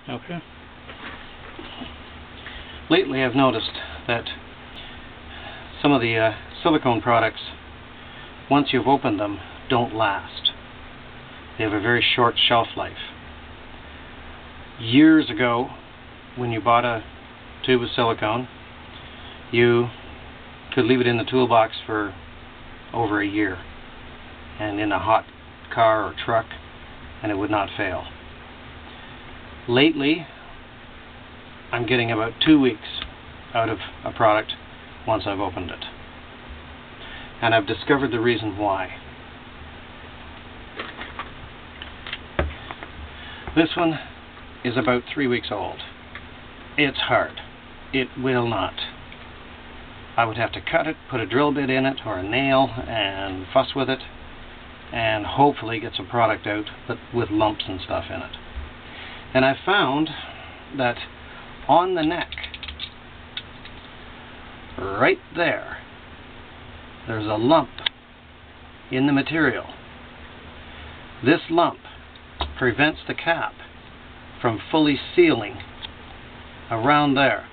Okay. Lately I've noticed that some of the silicone products, once you've opened them, don't last. They have a very short shelf life. Years ago, when you bought a tube of silicone, you could leave it in the toolbox for over a year, and in a hot car or truck, and it would not fail. Lately, I'm getting about 2 weeks out of a product once I've opened it. And I've discovered the reason why. This one is about 3 weeks old. It's hard. It will not. I would have to cut it, put a drill bit in it or a nail and fuss with it and hopefully get some product out, but with lumps and stuff in it. And I found that on the neck, right there, there's a lump in the material. This lump prevents the cap from fully sealing around there.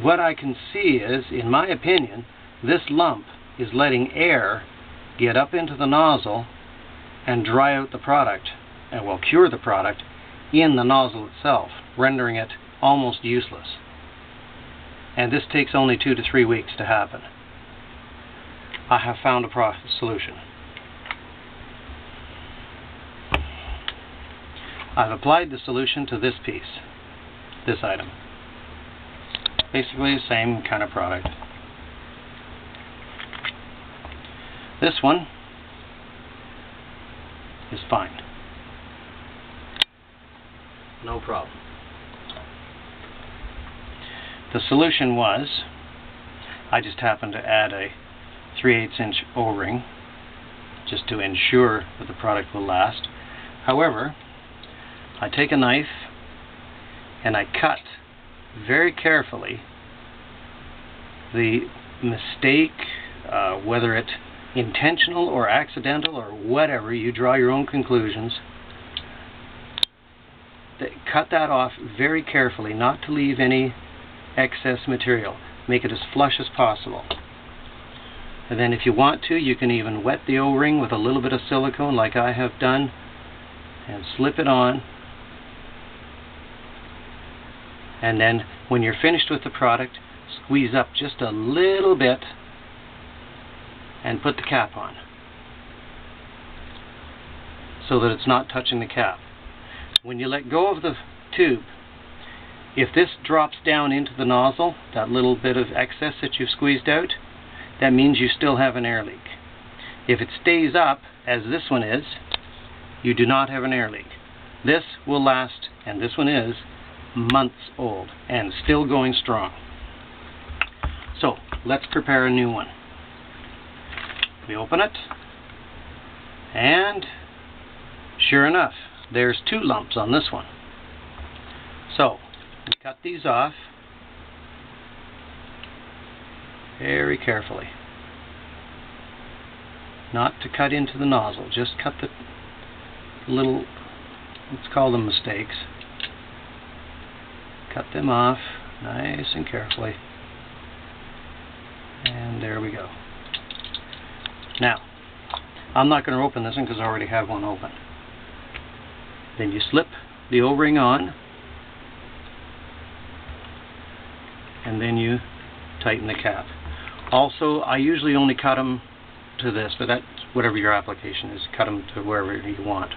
What I can see is, in my opinion, this lump is letting air get up into the nozzle and dry out the product, and will cure the product in the nozzle itself, rendering it almost useless. And this takes only 2 to 3 weeks to happen. I have found a solution. I've applied the solution to this piece, this item. Basically the same kind of product. This one is fine. No problem. The solution was, I just happened to add a 3/8 inch O-ring just to ensure that the product will last. However, I take a knife and I cut very carefully the mistake, whether it's intentional or accidental or whatever, you draw your own conclusions. Cut that off very carefully, not to leave any excess material. Make it as flush as possible. And then if you want to, you can even wet the O-ring with a little bit of silicone like I have done and slip it on. And then when you're finished with the product, squeeze up just a little bit and put the cap on so that it's not touching the cap. When you let go of the tube, if this drops down into the nozzle, that little bit of excess that you've squeezed out, that means you still have an air leak. If it stays up, as this one is, you do not have an air leak. This will last, and this one is, months old and still going strong. So let's prepare a new one. We open it, and sure enough, there's 2 lumps on this one. So we cut these off very carefully. Not to cut into the nozzle, just cut the little, let's call them mistakes. Cut them off nice and carefully. And there we go. Now, I'm not going to open this one because I already have one open. Then you slip the O-ring on, and then you tighten the cap. Also, I usually only cut them to this, but that's whatever your application is. Cut them to wherever you want.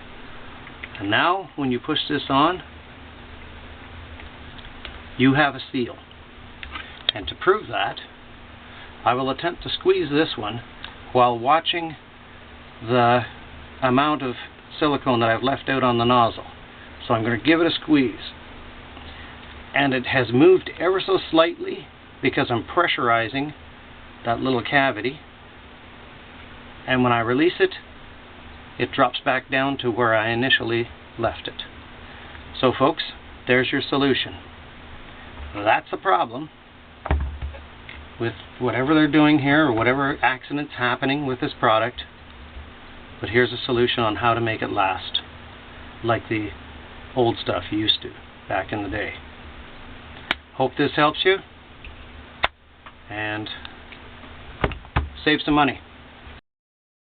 And now, when you push this on, you have a seal. And to prove that, I will attempt to squeeze this one while watching the amount of silicone that I've left out on the nozzle. So I'm going to give it a squeeze. And it has moved ever so slightly because I'm pressurizing that little cavity. And when I release it, it drops back down to where I initially left it. So folks, there's your solution. That's a problem with whatever they're doing here or whatever accident's happening with this product. But here's a solution on how to make it last like the old stuff used to. back in the day. Hope this helps you and save some money.